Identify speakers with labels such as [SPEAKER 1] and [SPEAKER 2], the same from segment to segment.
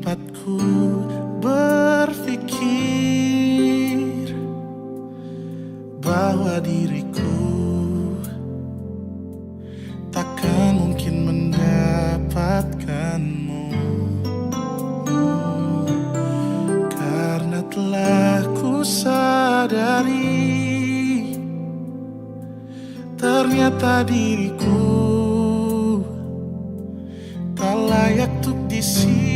[SPEAKER 1] tempatku berpikir bahwa diriku takkan mungkin mendapatkanmu, karena telah ku sadari ternyata diriku tak layak untuk di sisimu.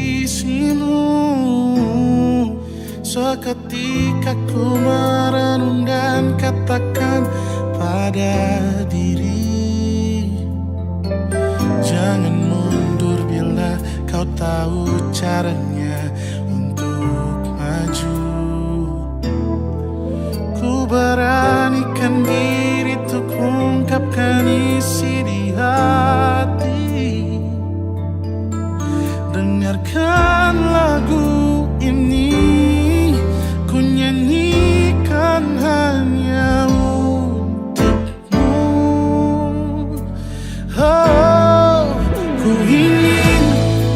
[SPEAKER 1] Seketika ku merenung dan katakan pada diri, jangan mundur bila kau tahu caranya untuk maju. Ku beranikan diri untuk ungkapkan isi di hati. Dengarkan lagu ini, ku nyanyikan hanya untukmu. Oh, ku ingin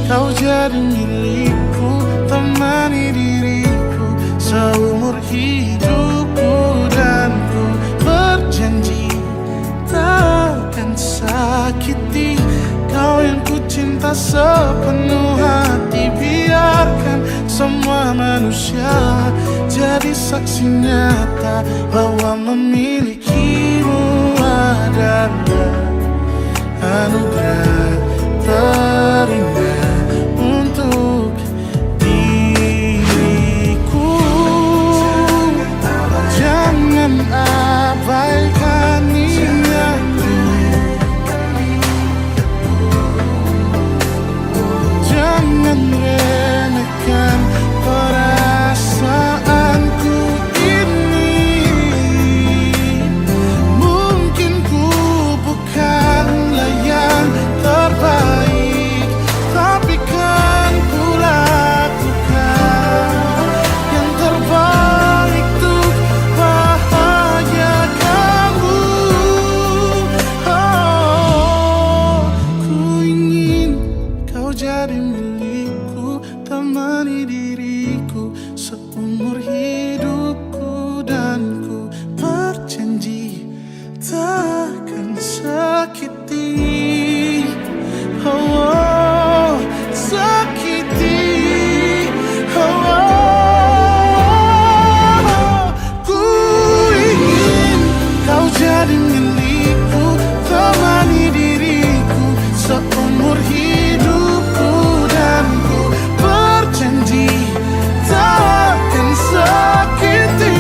[SPEAKER 1] kau jadi milikku, temani diriku seumur hidupku, dan ku berjanji takkan sakiti kau yang ku cinta sepenuh hati. Biarkan semua manusia jadi saksi nyata bahwa memilikimu adalah anugerah terindah untuk diriku. Jangan abaikan niatku, jangan remehkan perasaanku ini. Mungkin ku bukanlah yang terbaik, tapi kan ku lakukan yang terbaik untuk bahagiakanmu. Oh, ku ingin kau jadi milikku, temani diriku seumur hidupku, dan ku berjanji takkan sakiti, oh, sakiti, oh. Ku ingin kau jadi milikku, temani diriku seumur hidupku, dan ku berjanji takkan sakiti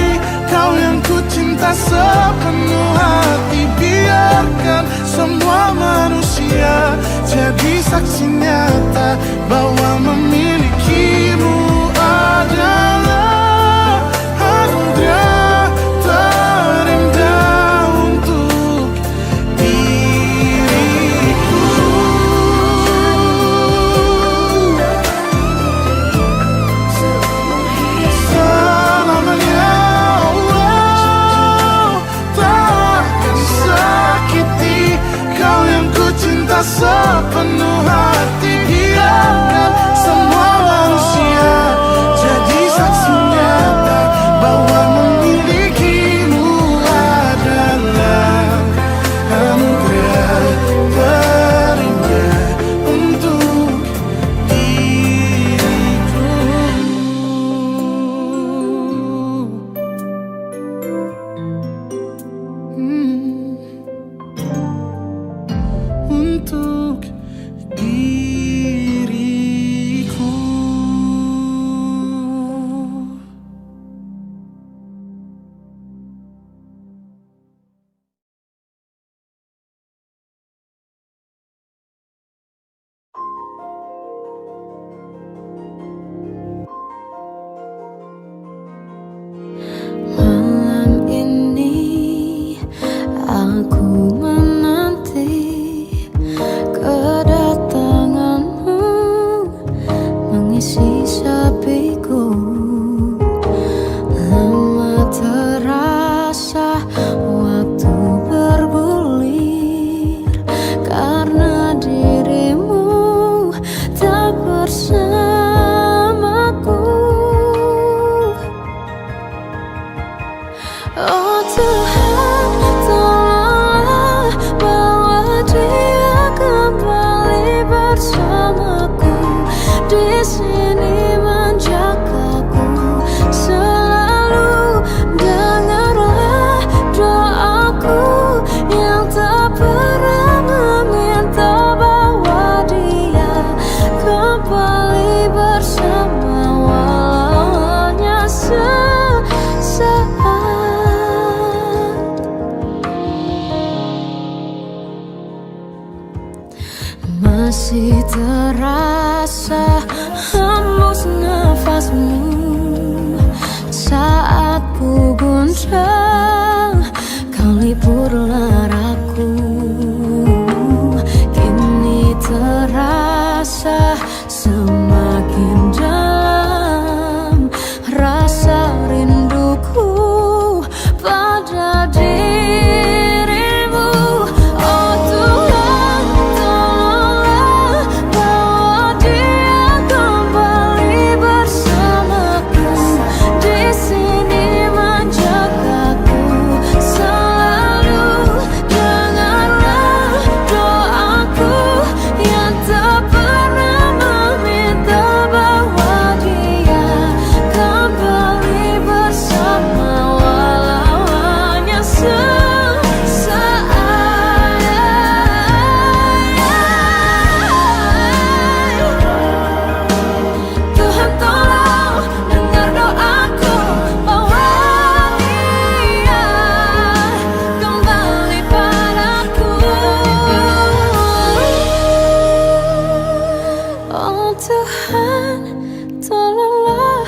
[SPEAKER 1] kau yang ku cinta sepenuh hati. Biarkan semua manusia jadi saksi nyata bahwa memilikimu adalah anugerah terindah untuk diriku. Selamanya Allah takkan sakiti kau yang ku cinta sepenuh hati. Biarkan semua manusia jadi saksi nyata bahwa memilikimu adalah anugerah terindah untuk diriku. Untuk diriku.
[SPEAKER 2] Malam ini aku menanti kedatanganmu, mengisi sepiku. Lama terasa waktu bergulir, karena dirimu tak bersama. sini menjagaku selalu. Dengarlah doaku yang tak pernah meminta bahwa dia kembali bersama walau hanya sesaat. Masih terasa hembus nafasmu saat ku guncang, kau liburlah raku. Kini terasa semakin dalam rasa rinduku pada dirimu. Oh Tuhan, tolonglah bawa dia kembali bersamaku, di sini menjagaku selalu. Dengarlah doaku yang tak pernah meminta bahwa dia kembali bersama walau hanya sesaat. Tuhan tolong dengar doaku bahwa dia kembali padaku. Oh Tuhan, tolonglah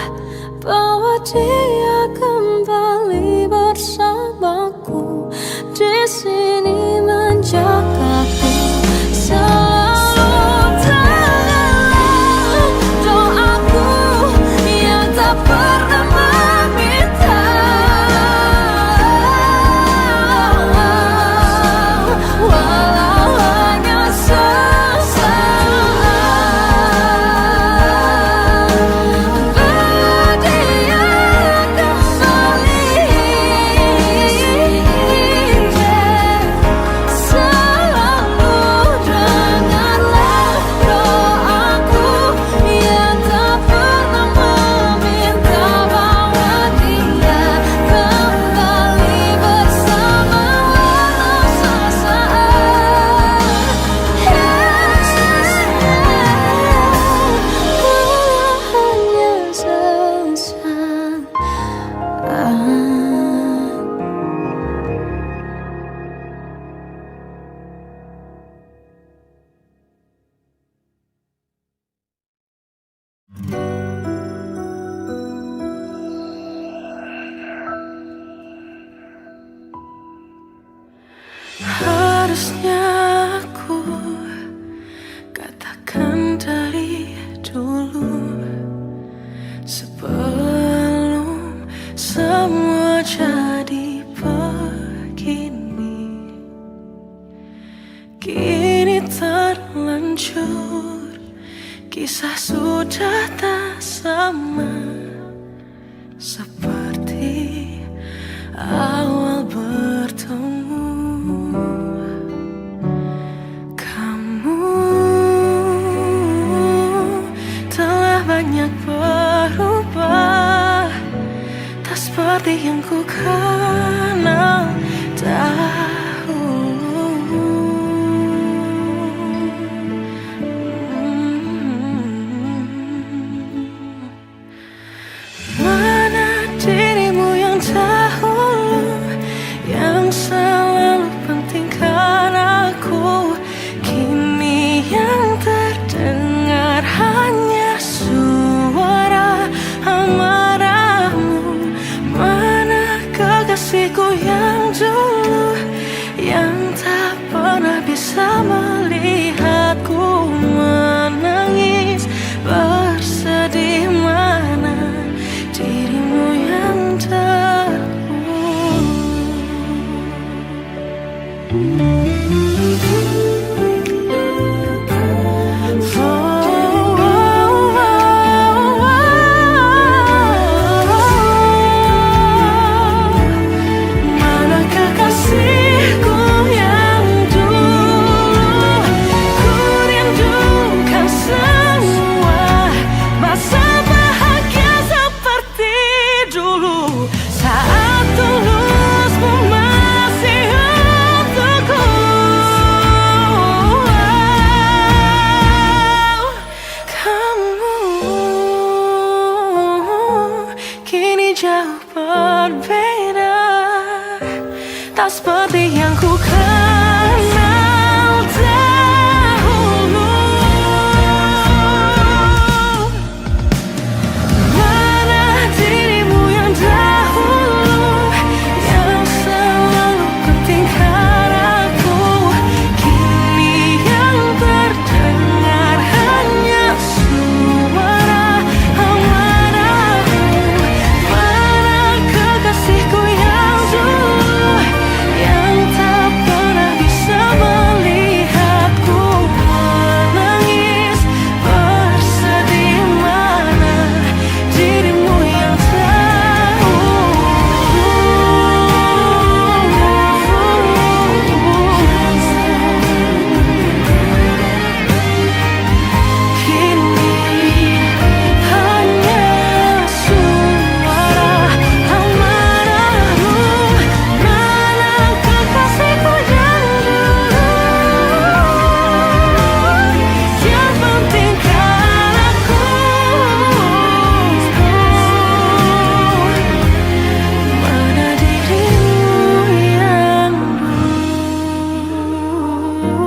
[SPEAKER 2] bawa dia kembali bersamaku, di sini menjagaku selalu. Dengarlah doaku yang tak pernah meminta walau hanya sesaat. Berdia kembali selalu. Dengarlah doaku yang tak pernah meminta bahwa dia kembali bersama walau sesaat. Hanya sesaat. Harusnya aku katakan dari dulu, sebelum semua jadi begini. Kini terlanjur, kisah sudah tak sama seperti awal bertemu. Kamu telah banyak berubah, tak seperti yang ku kenal dahulu. Mana dirimu yang dahulu, yang selalu pentingkan aku. Kini yang terdengar hanya suara amarahmu. Mana kekasihku yang dulu, tak seperti yang ku kenal dahulu. Mana dirimu yang dahulu, yang selalu pentingkan aku. Kini yang terdengar hanya suara amarahmu. Mana kekasihku yang dulu, yang tak pernah bisa melihatku menangis bersedih. Mana dirimu yang tahu. Kini hanya suara amarahmu. Mana kekasihku yang dulu, yang pentingkan aku. Mana dirimu yang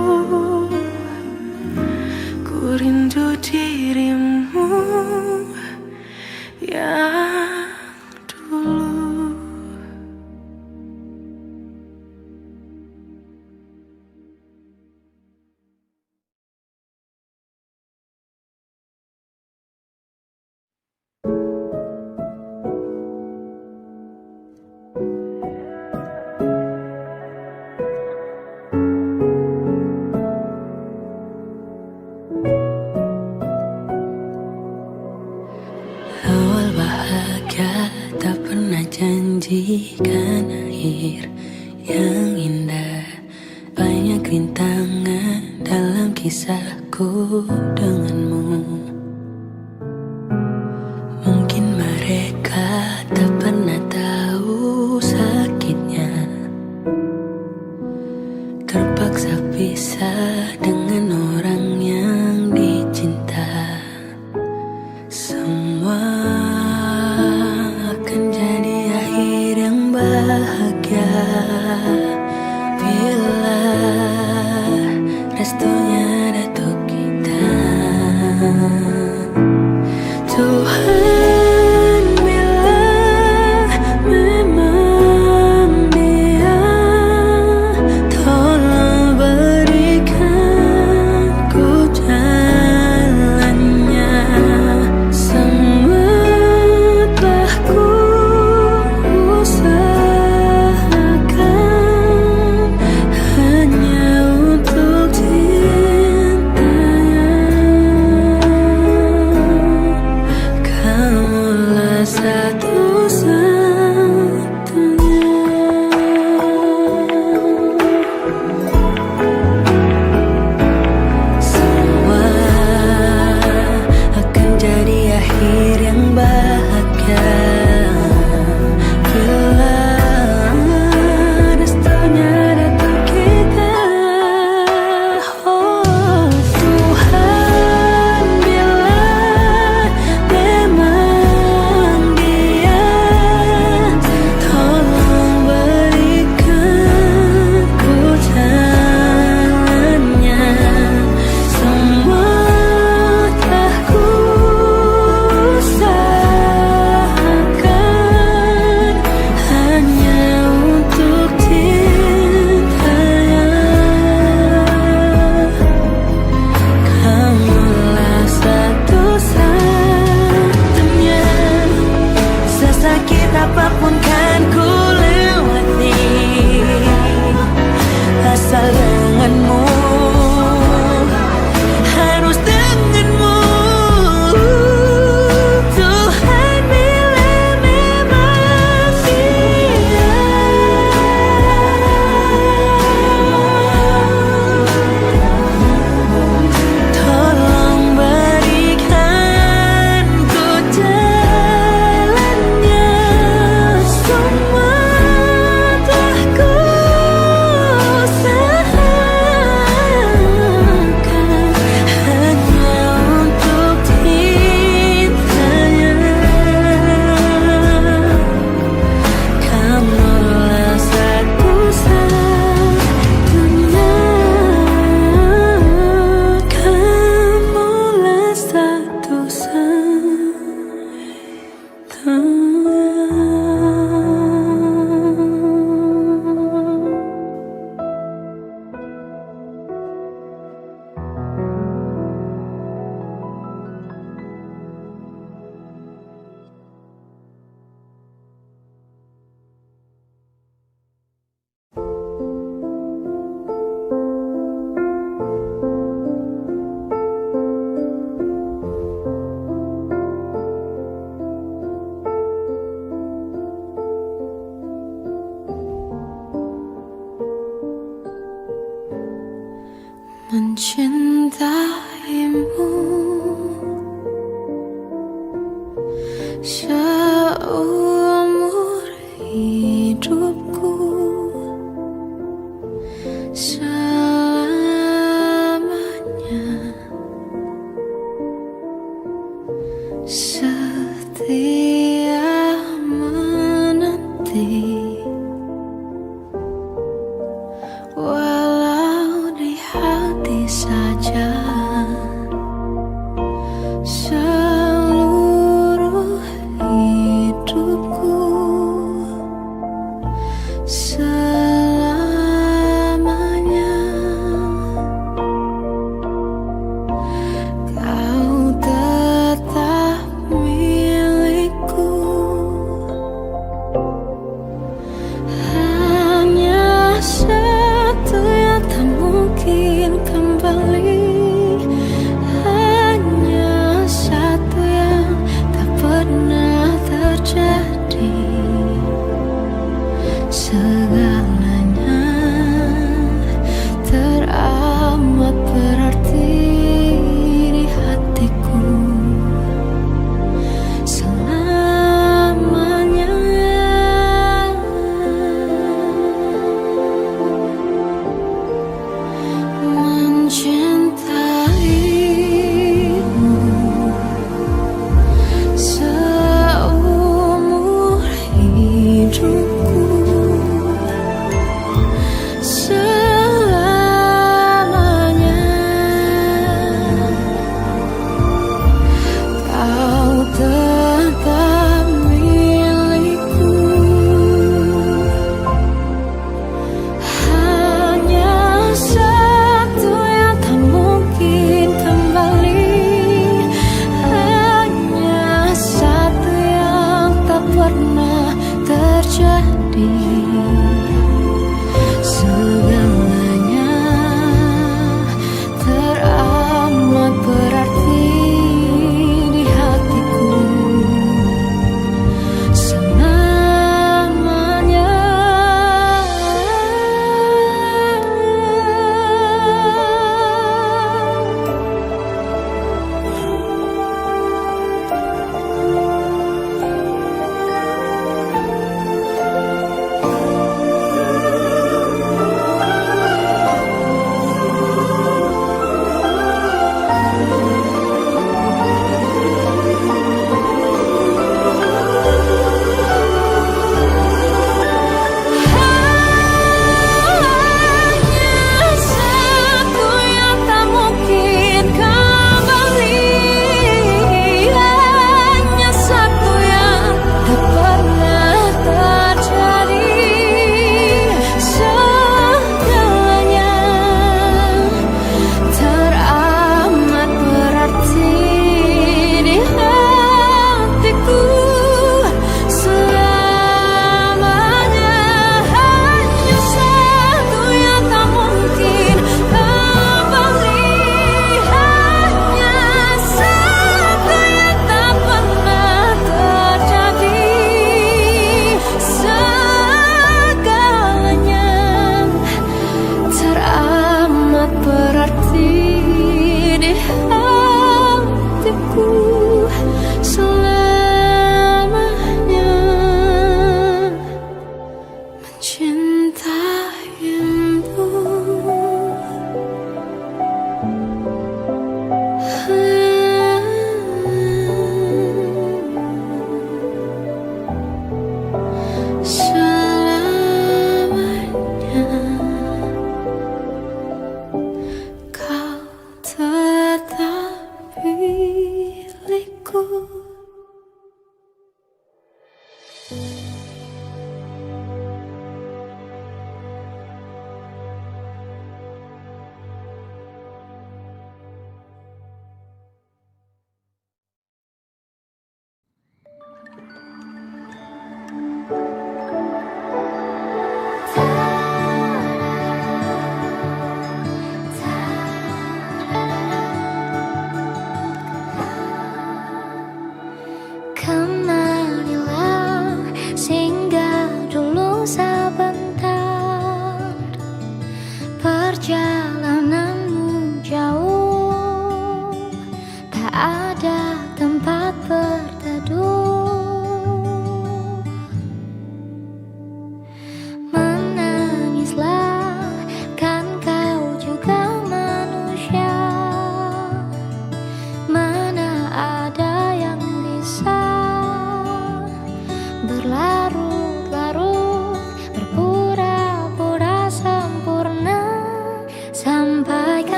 [SPEAKER 2] dulu, ku rindu dirimu yang dulu. Awal bahagia tak pernah janjikan akhir yang indah. Banyak rintangan dalam kisahku denganmu. Mungkin mereka tak pernah tahu sakitnya terpaksa pisah dengan orang yang dicinta. Semua akan jadi akhir yang bahagia bila restunya ada untuk kita. Tuhan, bila memang Dia, tolong berikan ku jalannya. Semua telah ku usahakan hanya untuk cintanya. Kamulah satu-satunya. Semua akan jadi akhir yang bahagia bila restunya datang kita. Oh Tuhan, bila memang Dia, tolong berikan ku jalannya. Semua telah ku usahakan mencintaimu seumur hidupku, selamanya setia menanti. Walau di hati saja, seluruh hidupku, selamanya kau tetap milikku.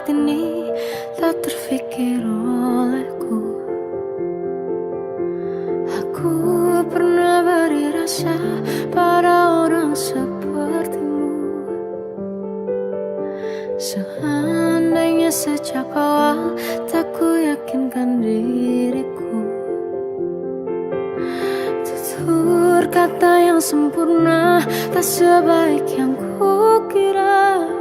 [SPEAKER 2] saat ini tak terfikir olehku. Aku pernah beri rasa pada orang sepertimu. Seandainya sejak awal tak ku yakinkan diriku, tutur kata yang sempurna tak sebaik yang ku kira.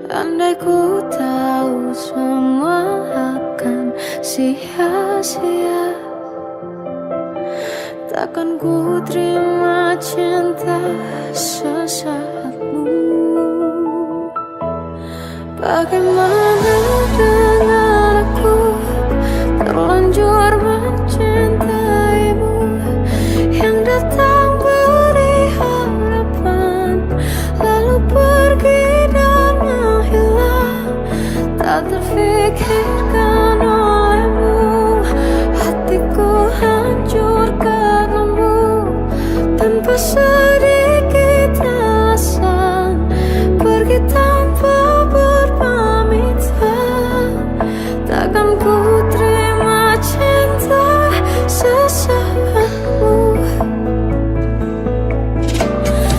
[SPEAKER 2] Andai ku tahu semua akan sia-sia, takkan ku terima cinta sesaatmu. Bagaimana dengan aku terlanjur mencintaimu, yang datang beri harapan lalu pergi dan menghilang. Tak terfikirkan olehmu, hatiku hancur karenamu. Tanpa sedikit alasan pergi tanpa berpamitan. Takkan ku terima cinta sesaatmu.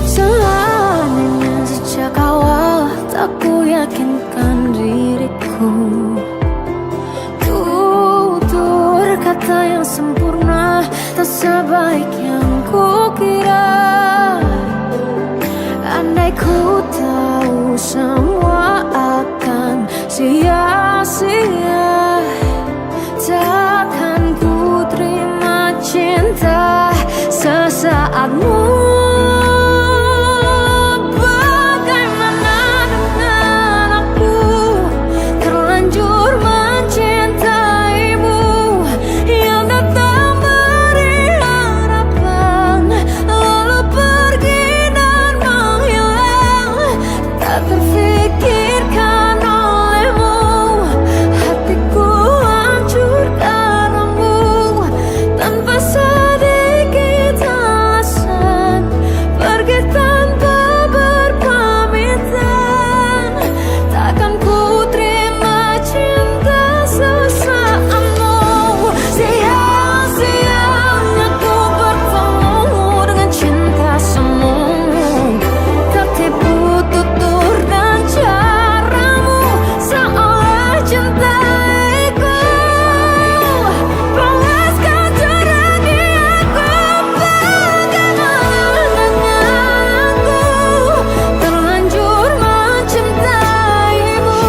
[SPEAKER 2] Seandainya sejak awal tak ku yakinkan diriku, tutur kata yang sempurna tak sebaik yang ku kira. Andai ku tahu semua akan sia-sia, takkan ku terima cinta sesaatmu. Bagaimana dengan aku terlanjur mencintaimu, yang datang beri harapan lalu pergi dan menghilang. Tak terfikirkan olehmu, hatiku hancur karenamu. Tanpa sedikit alasan pergi tanpa berpamitan. Takkan ku terima cinta sesaatmu. Sia-sianya ku bertemu dengan cinta semu. Tertipu tutur dan caramu, seolah cintaiku. Panaskan cerah di aku. Bagaimana dengan aku terlanjur mencintaimu,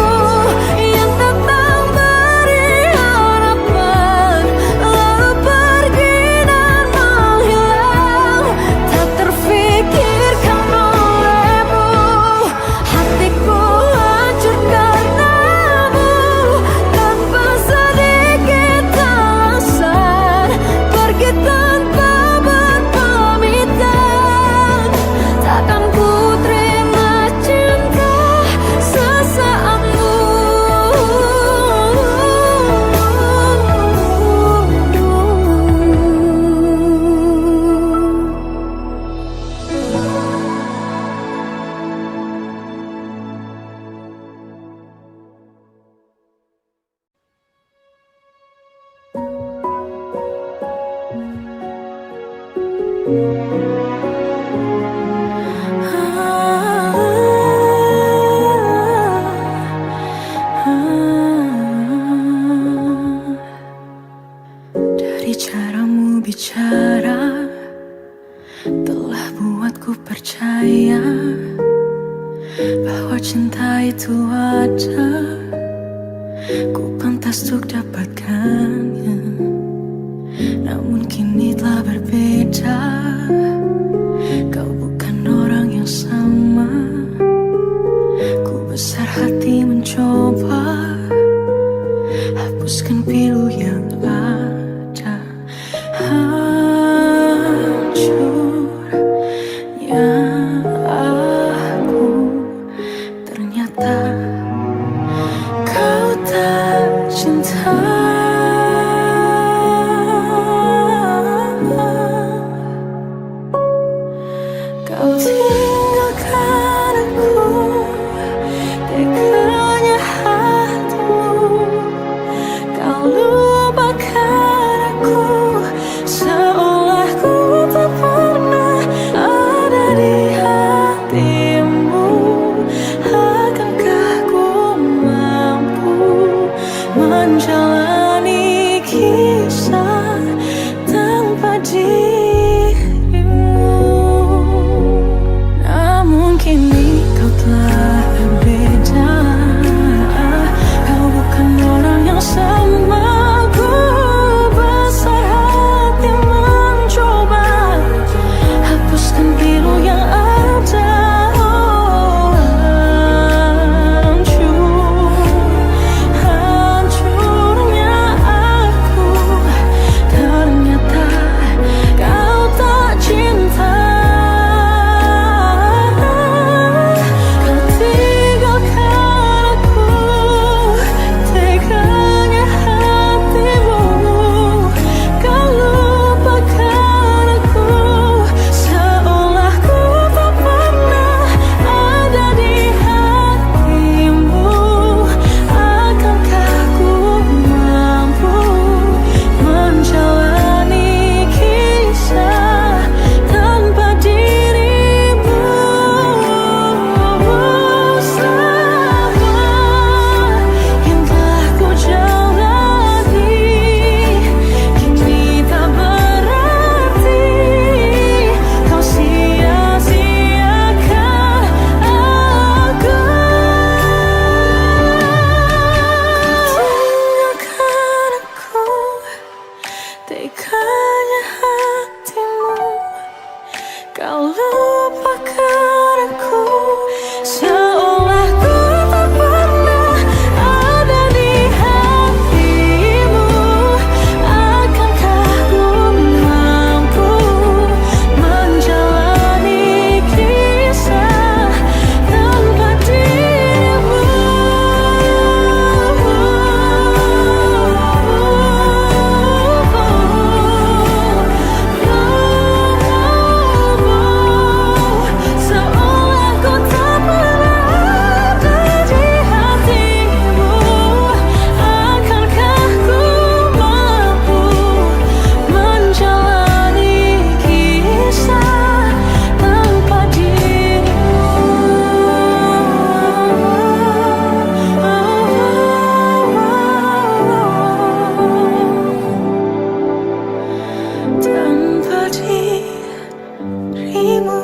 [SPEAKER 2] yang datang beri harapan lalu pergi dan menghilang. Tak terfikirkan olehmu, hatiku hancur karenamu. Tanpa sedikit alasan pergi tanpa berpamitan. Takkan ku terima cinta sesaatmu. Dari caramu bicara telah buatku percaya bahwa cinta itu ada, ku pantas untuk dapatkannya. Namun kini telah berbeda, kau bukan orang yang sama. Ku besar hati mencoba hapuskan pilu yang ada. Hancurnya aku, ternyata kau tak cinta. dirimu. Namun kini kau telah berbeda. Kau bukan orang yang sama. Ku besar hati mencoba hapuskan pilu yang ada. Hancurnya aku, ternyata kau tak cinta. Kau tinggalkan aku, teganya hatimu. Kau lupakan aku, seolah ku tak pernah ada di hatimu. Akankah ku mampu menjalani kisah tanpa dirimu? Selama yang telah ku jalani kini tak berarti. Kau sia-siakan aku. Tinggalkan aku, teganya hatimu. Kau lupakan aku, seolah ku tak pernah ada di hatimu. Akankah ku mampu menjalani kisah tanpa dirimu? Seolah ku tak pernah ada di hatimu. Akankah ku mampu menjalani kisah tanpa dirimu? Tanpa dirimu.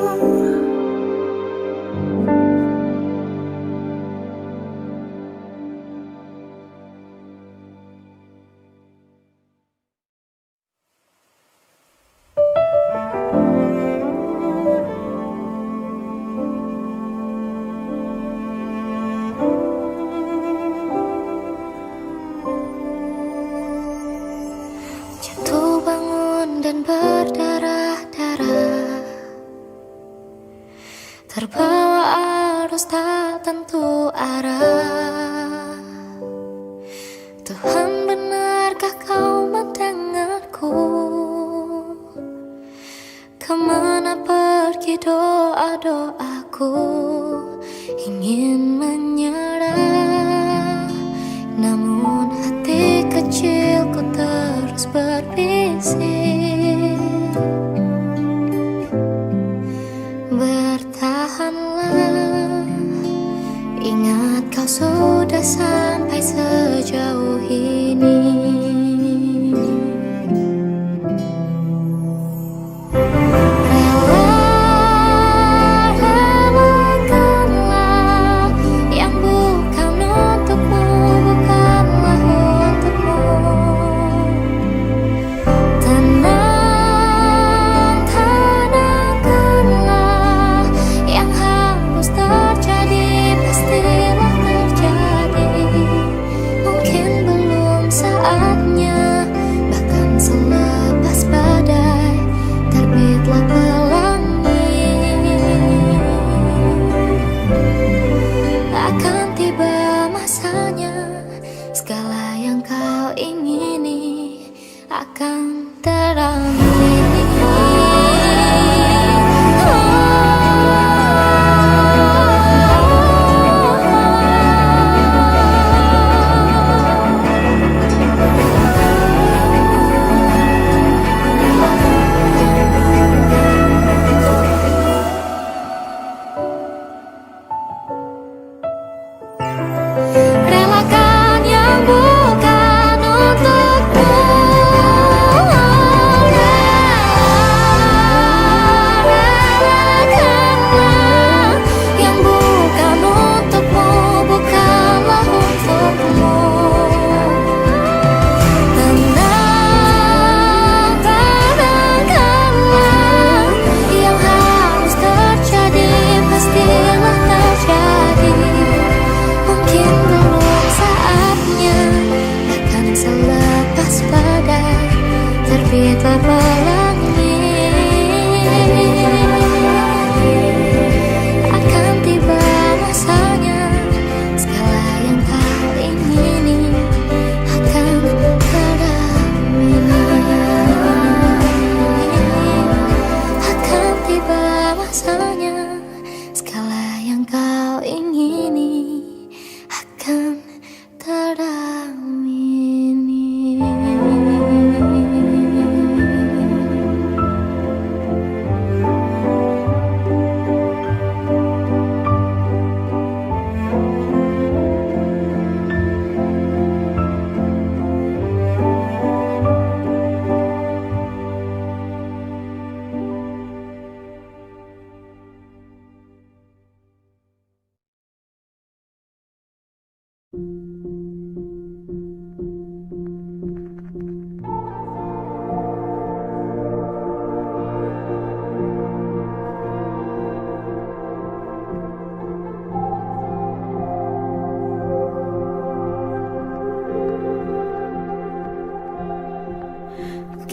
[SPEAKER 2] Jatuh bangun dan berdarah-darah, terbawa arus tak tentu arah. Tuhan, benarkah kau mendengarku? Kemana pergi doa-doaku? Ingin menyerah, namun hati kecilku terus berbisik. Bertahanlah, ingat kau sudah sampai sejauh ini. Relakanlah yang bukan untukmu, bukanlah untukmu. Tenang.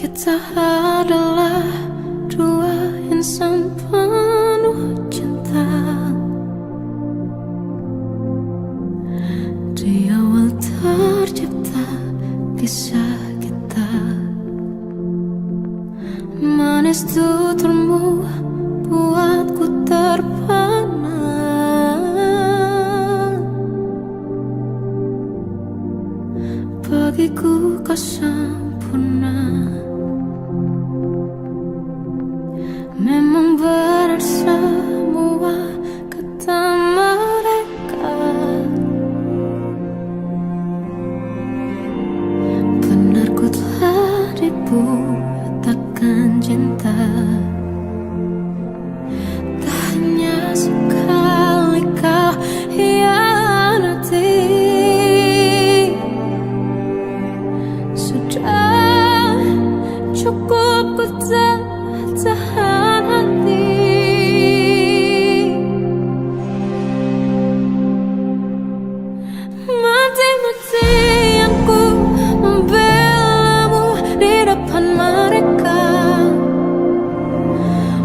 [SPEAKER 2] Kita adalah dua insan penuh cinta. Di awal tercipta kisah kita, manis tuturmu buatku terpana. Bagiku kau sempurna. Memang benar semua kata mereka, benar ku telah dibutakan cinta. Tak hanya sekali kau hianati, sudah cukup ku tahan hati. Mati-matian ku membelamu di depan mereka.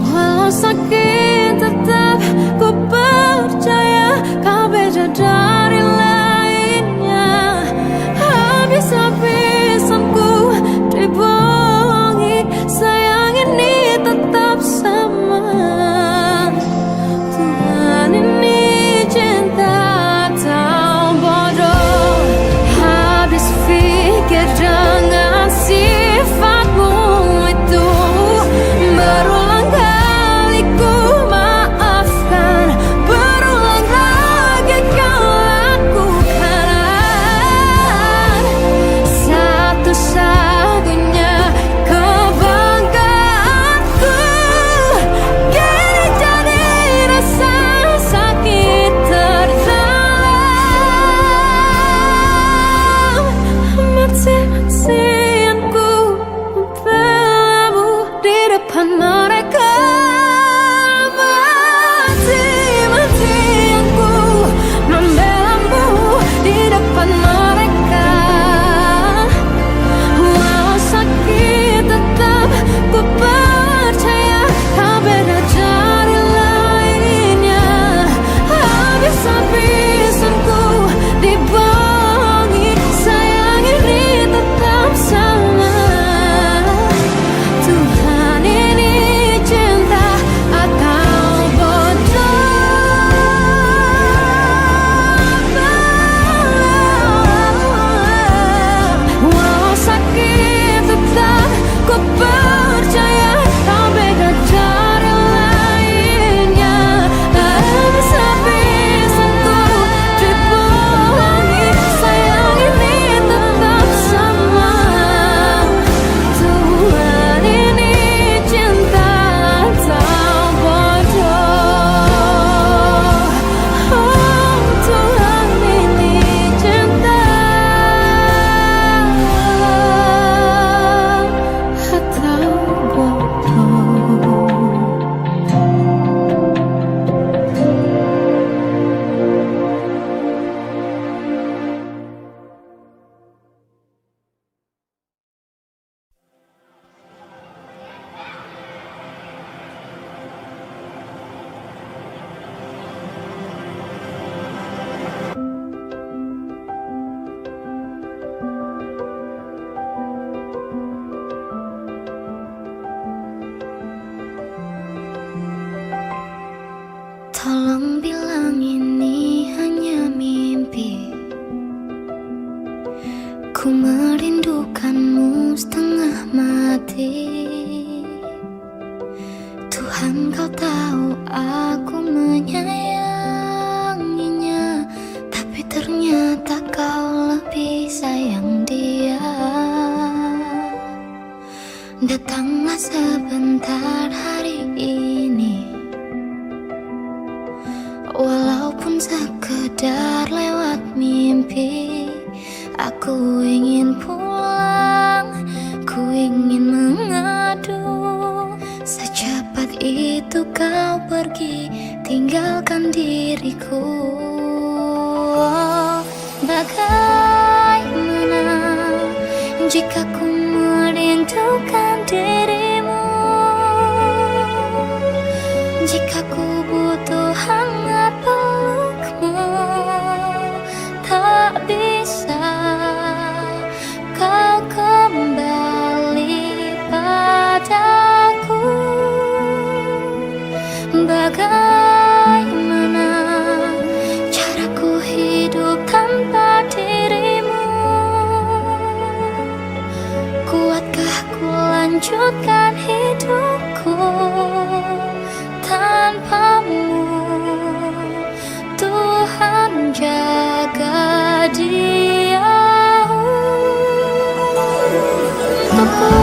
[SPEAKER 2] Walau sakit tetap ku percaya kau beda dari lainnya. Habis-habisan ku dibohongi, sayang ini tetap sama. Tuhan ini cinta atau bodoh. Habis pikir dengan sifatmu itu, berulang kali ku maafkan, berulang lagi kau lakukan. Satu-satunya kebanggaanku kini jadi rasa sakit terdalam. Mati-matian ku membelamu di depan mereka. Mati-matian ku membelamu di depan mereka. Walau sakit tetap ku percaya kau beda dari lainnya. Habis-habisan ku dibohongi, sayang ini tetap sama. Tuhan ini cinta atau bodoh. Walau sakit tetap ku percaya kau beda dari lainnya. Habis-habisan ku dibohongi, sayang ini tetap sama. Tuhan ini cinta atau bodoh. Oh, Tuhan ini cinta atau bodoh. Tolong bilang ini hanya mimpi. Ku merindukanmu setengah mati. Tuhan, kau tahu aku menyayanginya, tapi ternyata kau lebih sayang dia. Datanglah sebentar hari ini, walaupun sekedar lewat mimpi. Aku ingin pulang, ku ingin mengadu. Secepat itu kau pergi, tinggalkan diriku. Bagaimana jika ku merindu
[SPEAKER 3] merindukan dirimu. Jika ku butuh hangat pelukmu, tak bisa kau kembali padaku. Bagaimana caraku hidup tanpa dirimu? Kuatkah ku lanjutkan hidupku tanpamu? Tuhan jaga dia untukku.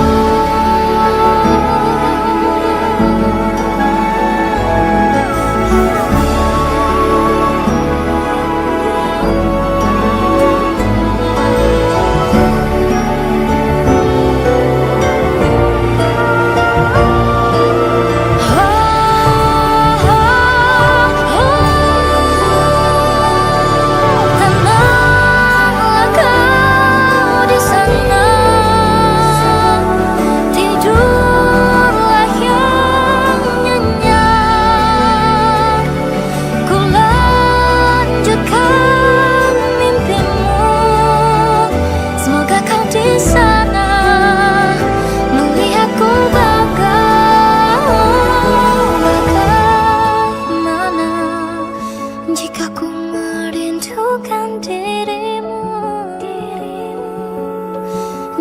[SPEAKER 3] Jika ku merindukan dirimu,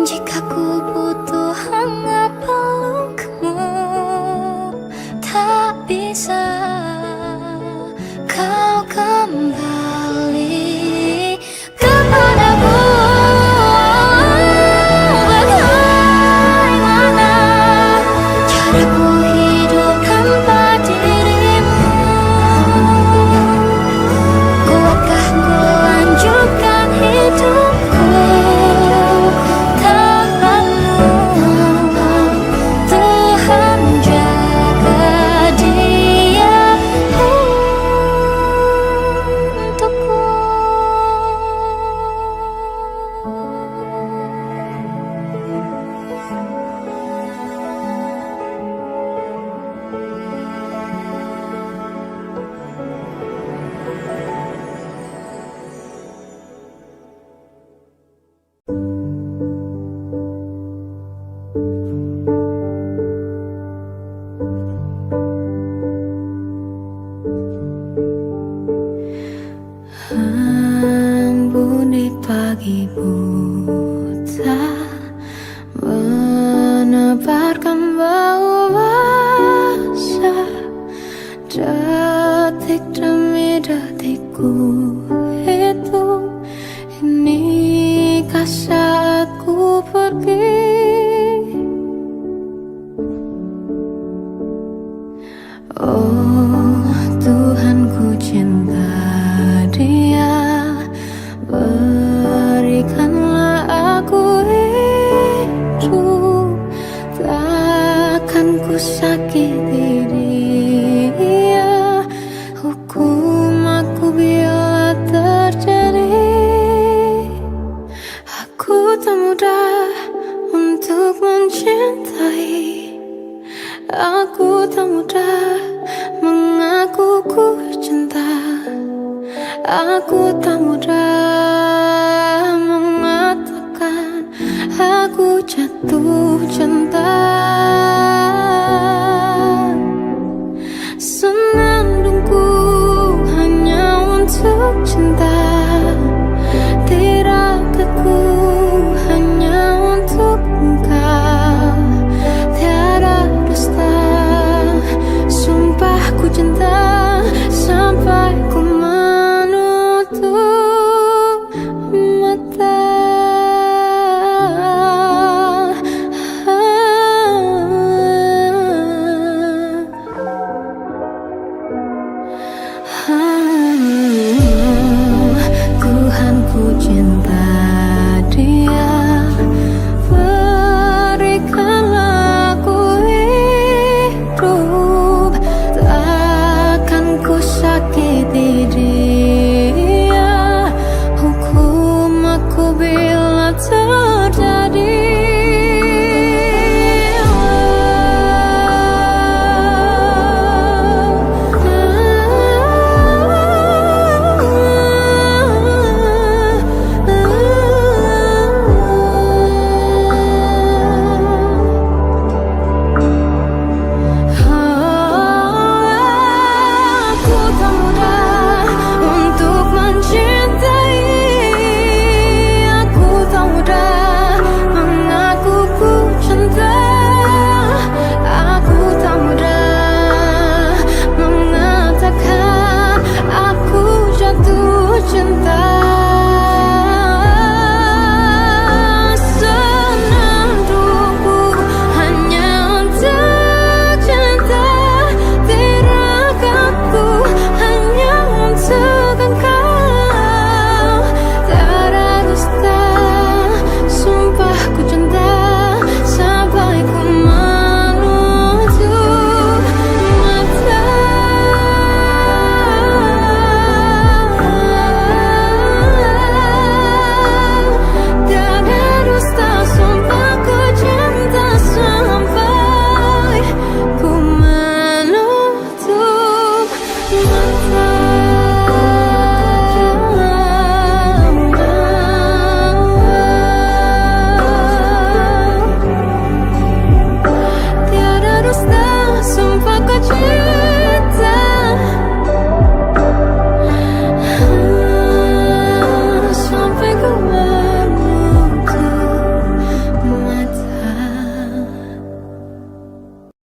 [SPEAKER 3] jika ku butuh hangat pelukmu, tak bisa kau kembali kepadaku. Bagaimana caraku hidup tanpa dirimu? Kuatkah ku lanjutkan hidupku tanpamu? Tuhan jaga dia untukku. Embun pagi buta menebarkan bau basah. Detik demi detikku hitung, inikah saatku pergi? Oh Tuhan, ku cinta dia, berikanlah aku hidup. Takkan ku sakiti dia, hukum aku bila terjadi. Aku tak mudah untuk mencintai, aku tak mudah mengaku ku cinta, aku tak mudah